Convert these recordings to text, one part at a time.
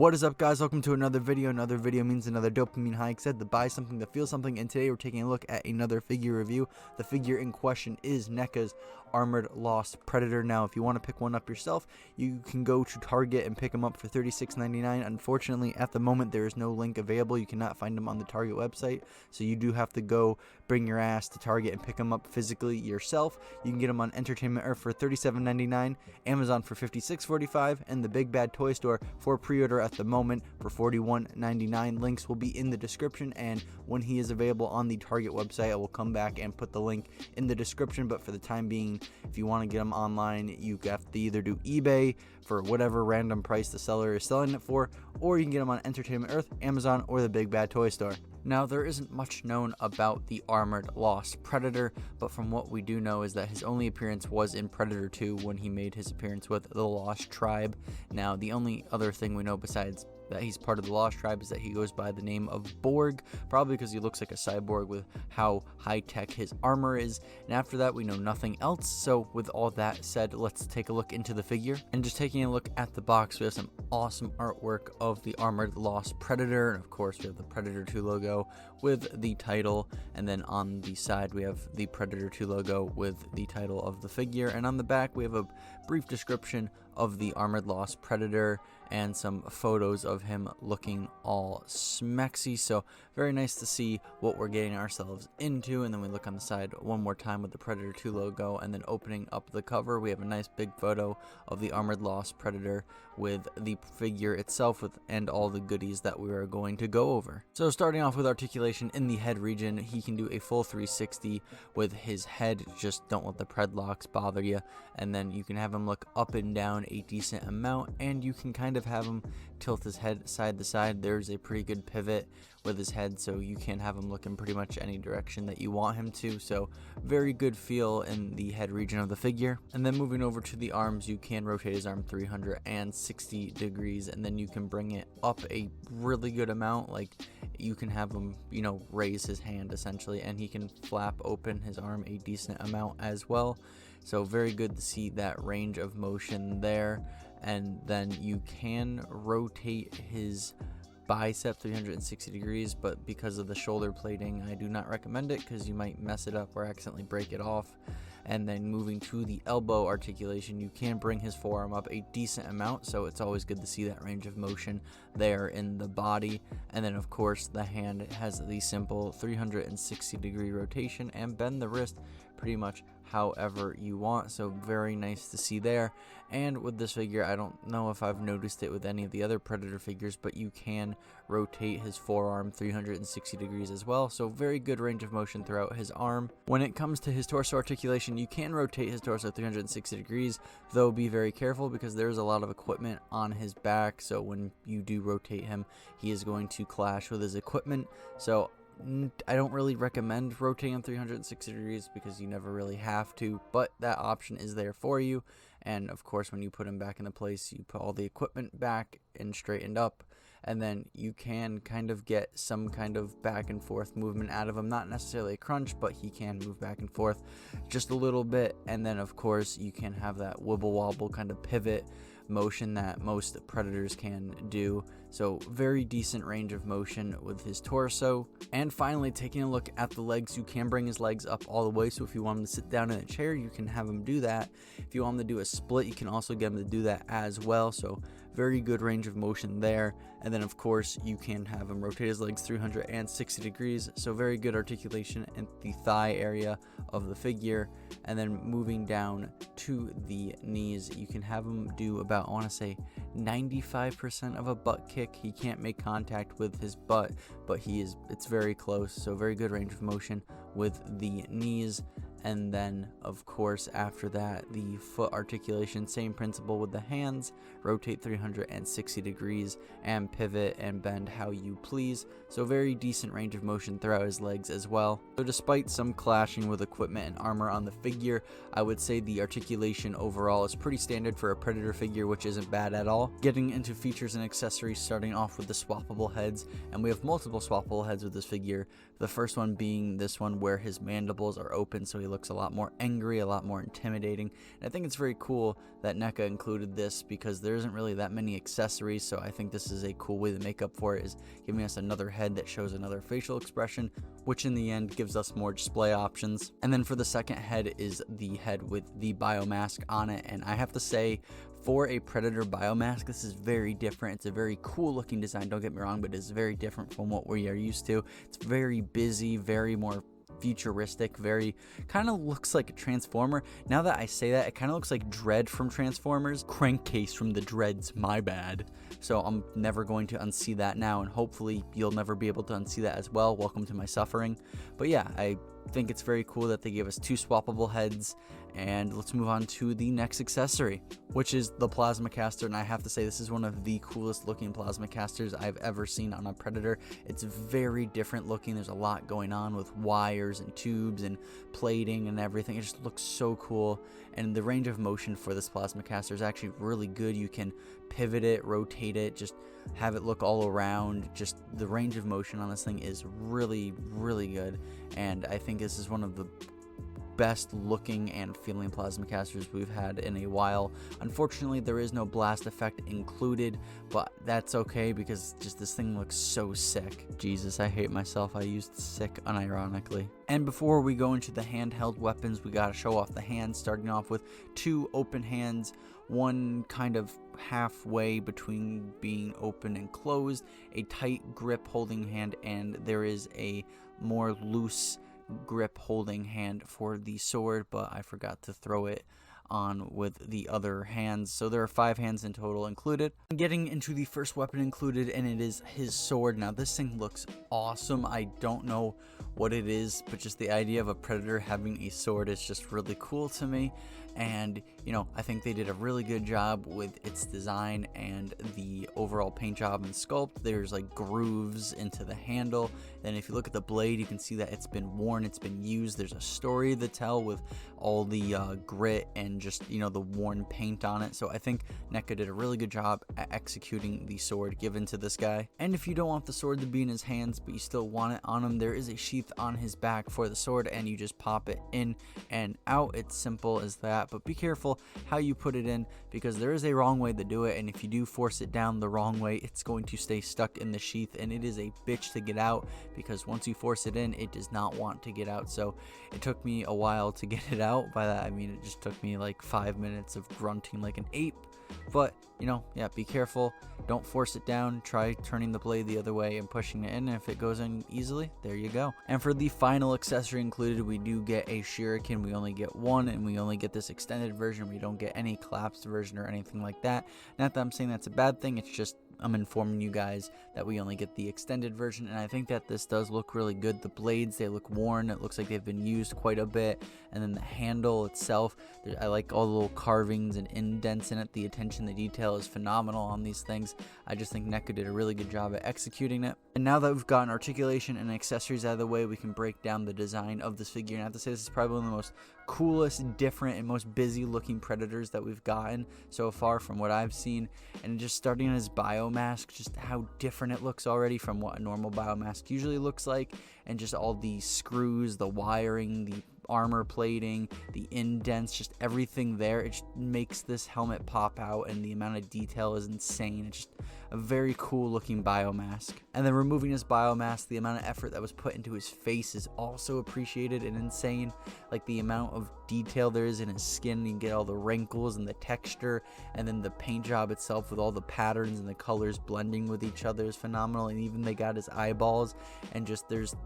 What is up, guys? Welcome to another video. Another video means another dopamine hike. Said to buy something to feel something, and today we're taking a look at another figure review. The figure in question is NECA's Armored Lost Predator. Now, if you want to pick one up yourself, you can go to Target and pick them up for $36.99. Unfortunately, at the moment, there is no link available. You cannot find them on the Target website, so you do have to go bring your ass to Target and pick them up physically yourself. You can get them on Entertainment Earth for $37.99, Amazon for $56.45, and the Big Bad Toy Store for pre-order at the moment for $41.99. Links will be in the description, and when he is available on the Target website, I will come back and put the link in the description. But for the time being, if you want to get them online, you have to either do eBay for whatever random price the seller is selling it for, or you can get them on Entertainment Earth, Amazon, or the Big Bad Toy Store. Now, there isn't much known about the Armored Lost Predator, but from what we do know is that his only appearance was in Predator 2 when he made his appearance with the Lost Tribe. Now, the only other thing we know besides that he's part of the Lost Tribe is that he goes by the name of Borg, probably because he looks like a cyborg with how high-tech his armor is, and after that we know nothing else. So with all that said, let's take a look into the figure. And just taking a look at the box, we have some awesome artwork of the Armored Lost Predator, and of course we have the Predator 2 logo with the title, and then on the side we have the Predator 2 logo with the title of the figure, and on the back we have a brief description of the Armored Lost Predator and some photos of him looking all smexy. So very nice to see what we're getting ourselves into. And then we look on the side one more time with the Predator 2 logo, and then opening up the cover we have a nice big photo of the Armored Lost Predator with the figure itself and all the goodies that we are going to go over. So starting off with articulation in the head region, he can do a full 360 with his head. Just don't let the pred locks bother you, and then you can have him look up and down a decent amount, and you can kind of have him tilt his head side to side. There's a pretty good pivot with his head, so you can have him look in pretty much any direction that you want him to. So very good feel in the head region of the figure. And then moving over to the arms, you can rotate his arm 360 degrees, and then you can bring it up a really good amount. Like, you can have him, raise his hand essentially, and he can flap open his arm a decent amount as well. So very good to see that range of motion there. And then you can rotate his bicep 360 degrees, but because of the shoulder plating, I do not recommend it because you might mess it up or accidentally break it off. And then moving to the elbow articulation, you can bring his forearm up a decent amount, so it's always good to see that range of motion there in the body. And then of course the hand has the simple 360 degree rotation, and bend the wrist pretty much however you want, so very nice to see there. And with this figure, I don't know if I've noticed it with any of the other Predator figures, but you can rotate his forearm 360 degrees as well, so very good range of motion throughout his arm. When it comes to his torso articulation, you can rotate his torso 360 degrees, though be very careful because there's a lot of equipment on his back, so when you do rotate him, he is going to clash with his equipment. So I don't really recommend rotating him 360 degrees because you never really have to, but that option is there for you. And of course, when you put him back into place, you put all the equipment back and straightened up, and then you can kind of get some kind of back and forth movement out of him. Not necessarily a crunch, but he can move back and forth just a little bit. And then of course you can have that wibble wobble kind of pivot motion that most Predators can do. So very decent range of motion with his torso. And finally, taking a look at the legs, you can bring his legs up all the way, so if you want him to sit down in a chair, you can have him do that. If you want him to do a split, you can also get him to do that as well. So very good range of motion there. And then of course you can have him rotate his legs 360 degrees, so very good articulation in the thigh area of the figure. And then moving down to the knees, you can have him do about, I want to say, 95% of a butt kick. He can't make contact with his butt, but it's very close, so very good range of motion with the knees. And then of course after that, the foot articulation, same principle with the hands, rotate 360 degrees and pivot and bend how you please. So very decent range of motion throughout his legs as well. So despite some clashing with equipment and armor on the figure, I would say the articulation overall is pretty standard for a Predator figure, which isn't bad at all. Getting into features and accessories, starting off with the swappable heads, and we have multiple swappable heads with this figure. The first one being this one where his mandibles are open, so he looks a lot more angry, a lot more intimidating. And I think it's very cool that NECA included this because there isn't really that many accessories, so I think this is a cool way to make up for it, is giving us another head that shows another facial expression, which in the end gives us more display options. And then for the second head is the head with the biomask on it, and I have to say, for a Predator biomask, this is very different. It's a very cool looking design, don't get me wrong, but it's very different from what we are used to. It's very busy, very more futuristic, very kind of looks like a Transformer. Now that I say that, it kind of looks like Dread from Transformers. Crankcase from the Dreads, my bad. So I'm never going to unsee that now, and hopefully you'll never be able to unsee that as well. Welcome to my suffering. But yeah, I think it's very cool that they gave us 2 swappable heads. And let's move on to the next accessory, which is the plasma caster. And I have to say, this is one of the coolest looking plasma casters I've ever seen on a Predator. It's very different looking. There's a lot going on with wires and tubes and plating and everything. It just looks so cool. And the range of motion for this plasma caster is actually really good. You can pivot it, rotate it, just have it look all around. Just the range of motion on this thing is really, really good. And I think this is one of the best looking and feeling plasma casters we've had in a while. Unfortunately, there is no blast effect included, but that's okay because just this thing looks so sick. Jesus, I hate myself. I used sick unironically. And before we go into the handheld weapons, we gotta show off the hands, starting off with 2 open hands, one kind of halfway between being open and closed, a tight grip holding hand, and there is a more loose grip holding hand for the sword, but I forgot to throw it on with the other hands. So there are 5 hands in total included. Getting into the first weapon included, and it is his sword. Now this thing looks awesome. I don't know what it is, but just the idea of a Predator having a sword is just really cool to me. And you know, I think they did a really good job with its design and the overall paint job and sculpt. There's like grooves into the handle. Then if you look at the blade, you can see that it's been worn, it's been used. There's a story to tell with all the grit and just, you know, the worn paint on it. So I think NECA did a really good job at executing the sword given to this guy. And if you don't want the sword to be in his hands, but you still want it on him, there is a sheath on his back for the sword, and you just pop it in and out. It's simple as that, but be careful how you put it in because there is a wrong way to do it, and if you do force it down the wrong way, it's going to stay stuck in the sheath, and it is a bitch to get out because once you force it in, it does not want to get out. So it took me a while to get it out. By that I mean it just took me like 5 minutes of grunting like an ape. But you know, yeah, be careful, don't force it down, try turning the blade the other way and pushing it in, and if it goes in easily, there you go. And for the final accessory included, we do get a shuriken. We only get one, and we only get this extended version. We don't get any collapsed version or anything like that. Not that I'm saying that's a bad thing, it's just I'm informing you guys that we only get the extended version, and I think that this does look really good. The blades, they look worn, it looks like they've been used quite a bit, and then the handle itself, I like all the little carvings and indents in it. The attention to detail is phenomenal on these things. I just think NECA did a really good job at executing it. And now that we've gotten articulation and accessories out of the way, we can break down the design of this figure. And I have to say, this is probably one of the most coolest, different, and most busy looking Predators that we've gotten so far from what I've seen. And just starting on his biomask, just how different it looks already from what a normal biomask usually looks like, and just all the screws, the wiring, the armor plating, the indents, just everything there. It just makes this helmet pop out, and the amount of detail is insane. It's just a very cool looking biomask. And then removing his biomask, the amount of effort that was put into his face is also appreciated and insane. Like the amount of detail there is in his skin, you get all the wrinkles and the texture, and then the paint job itself with all the patterns and the colors blending with each other is phenomenal. And even they got his eyeballs, and just there's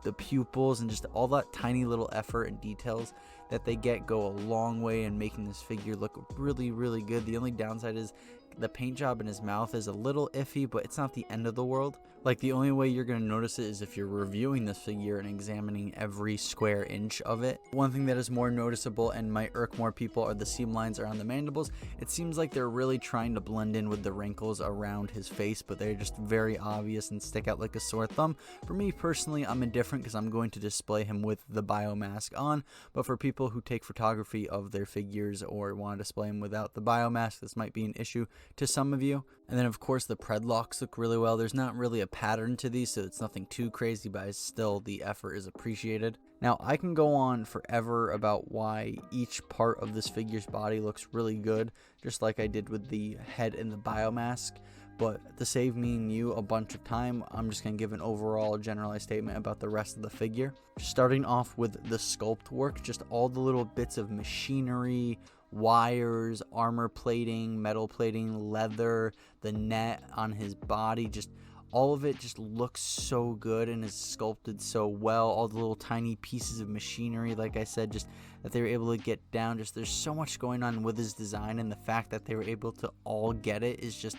the pupils, and just all that tiny little effort and details that they get go a long way in making this figure look really, really good. The only downside is the paint job in his mouth is a little iffy, but it's not the end of the world. Like, the only way you're going to notice it is if you're reviewing this figure and examining every square inch of it. One thing that is more noticeable and might irk more people are the seam lines around the mandibles. It seems like they're really trying to blend in with the wrinkles around his face, but they're just very obvious and stick out like a sore thumb. For me personally, I'm indifferent because I'm going to display him with the biomask on, but for people people who take photography of their figures or want to display them without the biomask, this might be an issue to some of you. And then of course the pred locks look really well. There's not really a pattern to these, so it's nothing too crazy, but still the effort is appreciated. Now I can go on forever about why each part of this figure's body looks really good, just like I did with the head and the biomask. But to save me and you a bunch of time, I'm just going to give an overall generalized statement about the rest of the figure. Starting off with the sculpt work, just all the little bits of machinery, wires, armor plating, metal plating, leather, the net on his body, just all of it just looks so good and is sculpted so well. All the little tiny pieces of machinery, like I said, just that they were able to get down. Just there's so much going on with his design, and the fact that they were able to all get it is just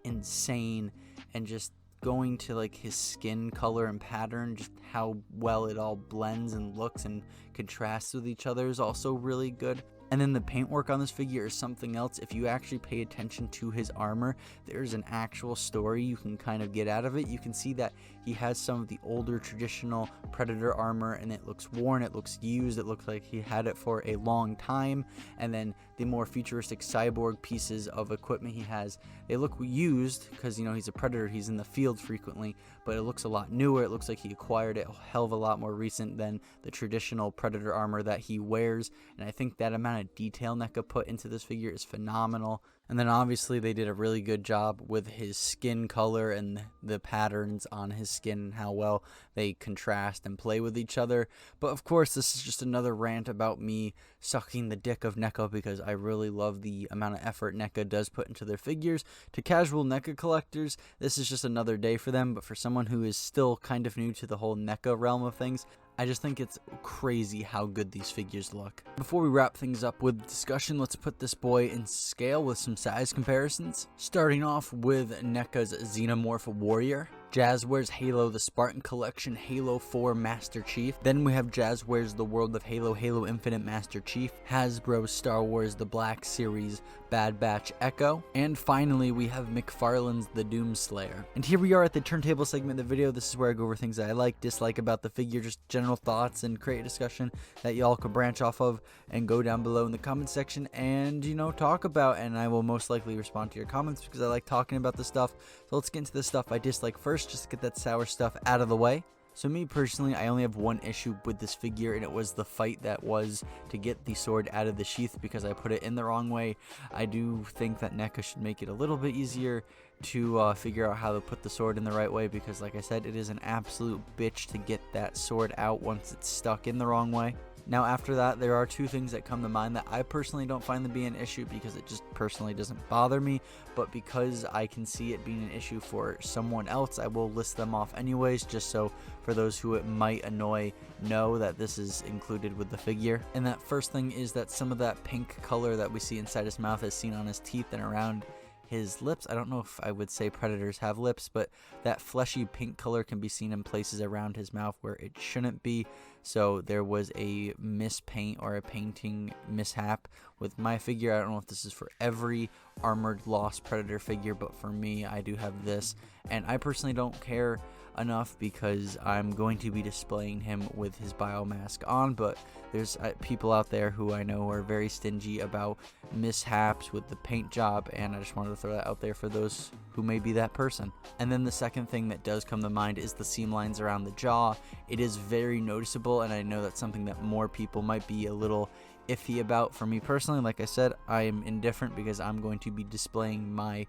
insane. And just going to like his skin color and pattern, just how well it all blends and looks and contrasts with each other is also really good. And then the paintwork on this figure is something else. If you actually pay attention to his armor, there's an actual story you can kind of get out of it. You can see that he has some of the older traditional Predator armor, and it looks worn, it looks used, it looks like he had it for a long time. And then the more futuristic cyborg pieces of equipment he has, they look used because, you know, he's a Predator, he's in the field frequently, but it looks a lot newer. It looks like he acquired it a hell of a lot more recent than the traditional Predator armor that he wears. And I think that amount of detail NECA put into this figure is phenomenal. And then obviously they did a really good job with his skin color and the patterns on his skin and how well they contrast and play with each other. But of course, this is just another rant about me sucking the dick of NECA, because I really love the amount of effort NECA does put into their figures. To casual NECA collectors, this is just another day for them, but for someone who is still kind of new to the whole NECA realm of things, I just think it's crazy how good these figures look. Before we wrap things up with discussion, let's put this boy in scale with some size comparisons. Starting off with NECA's Xenomorph Warrior. Jazzwares Halo The Spartan Collection Halo 4 Master Chief. Then we have Jazzwares The World of Halo Halo Infinite Master Chief. Hasbro's Star Wars The Black Series Bad Batch Echo. And finally we have McFarlane's The Doomslayer. And here we are at the turntable segment of the video. This is where I go over things that I like, dislike about the figure, just general thoughts, and create a discussion that y'all can branch off of and go down below in the comment section and, you know, talk about. And I will most likely respond to your comments because I like talking about this stuff. So let's get into the stuff I dislike first, just to get that sour stuff out of the way. So me personally, I only have one issue with this figure, and it was the fight that was to get the sword out of the sheath because I put it in the wrong way. I do think that NECA should make it a little bit easier to figure out how to put the sword in the right way, because like I said, it is an absolute bitch to get that sword out once it's stuck in the wrong way. Now after that, there are two things that come to mind that I personally don't find to be an issue because it just personally doesn't bother me, but because I can see it being an issue for someone else, I will list them off anyways, just so for those who it might annoy know that this is included with the figure. And that first thing is that some of that pink color that we see inside his mouth is seen on his teeth and around his lips. I don't know if I would say predators have lips, but that fleshy pink color can be seen in places around his mouth where it shouldn't be. So there was a mispaint or a painting mishap with my figure. I don't know if this is for every Armored Lost Predator figure, but for me, I do have this, and I personally don't care enough because I'm going to be displaying him with his biomask on. But there's people out there who I know are very stingy about mishaps with the paint job, and I just wanted to throw that out there for those who may be that person. And then the second thing that does come to mind is the seam lines around the jaw. It is very noticeable, and I know that's something that more people might be a little iffy about. For me personally, like I said, I am indifferent because I'm going to be displaying my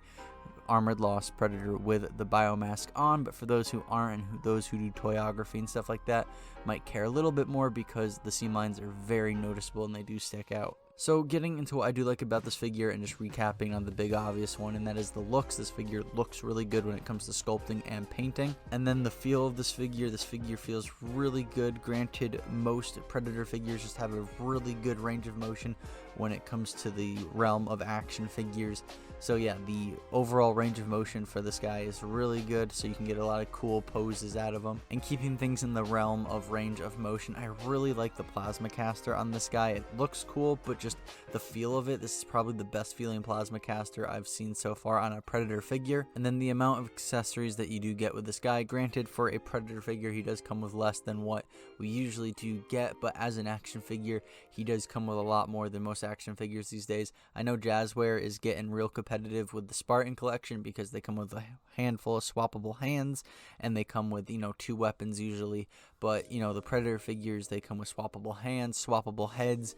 Armored Lost Predator with the biomask on. But for those who aren't, and those who do toyography and stuff like that, might care a little bit more because the seam lines are very noticeable and they do stick out. So getting into what I do like about this figure and just recapping on the big obvious one, and that is the looks. This figure looks really good when it comes to sculpting and painting. And then the feel of this figure feels really good. Granted, most Predator figures just have a really good range of motion when it comes to the realm of action figures. So yeah, the overall range of motion for this guy is really good, so you can get a lot of cool poses out of him. And keeping things in the realm of range of motion, I really like the plasma caster on this guy. It looks cool, but just the feel of it, this is probably the best feeling plasma caster I've seen so far on a Predator figure. And then the amount of accessories that you do get with this guy, granted for a Predator figure he does come with less than what we usually do get, but as an action figure he does come with a lot more than most action figures these days. I know Jazzware is getting real competitive with the Spartan collection because they come with a handful of swappable hands, and they come with, you know, 2 weapons usually, but you know, the Predator figures, they come with swappable hands, swappable heads,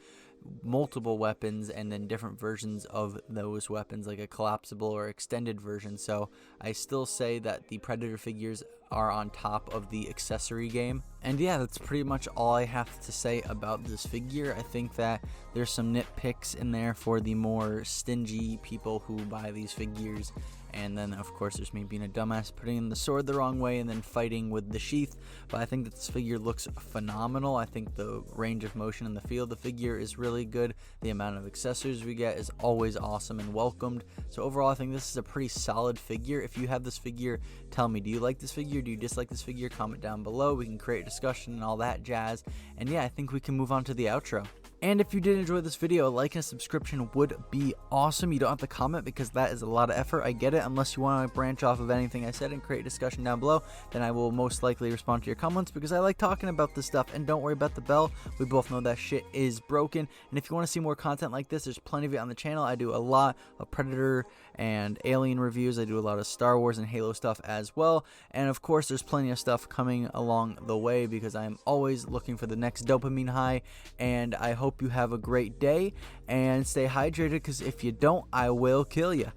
multiple weapons, and then different versions of those weapons, like a collapsible or extended version. So I still say that the Predator figures are on top of the accessory game. And yeah, that's pretty much all I have to say about this figure. I think that there's some nitpicks in there for the more stingy people who buy these figures, and then of course there's me being a dumbass putting the sword the wrong way and then fighting with the sheath. But I think that this figure looks phenomenal. I think the range of motion and the feel of the figure is really good. The amount of accessories we get is always awesome and welcomed. So overall, I think this is a pretty solid figure. If you have this figure, tell me, do you like this figure? Do you dislike this figure? Comment down below. We can create a discussion and all that jazz. And yeah, I think we can move on to the outro. And if you did enjoy this video, a like and a subscription would be awesome. You don't have to comment because that is a lot of effort. I get it. Unless you want to branch off of anything I said and create a discussion down below, then I will most likely respond to your comments because I like talking about this stuff. And don't worry about the bell. We both know that shit is broken. And if you want to see more content like this, there's plenty of it on the channel. I do a lot of Predator and Alien reviews. I do a lot of Star Wars and Halo stuff as well. And of course, there's plenty of stuff coming along the way because I'm always looking for the next dopamine high. And I hope you have a great day and stay hydrated, because if you don't, I will kill you.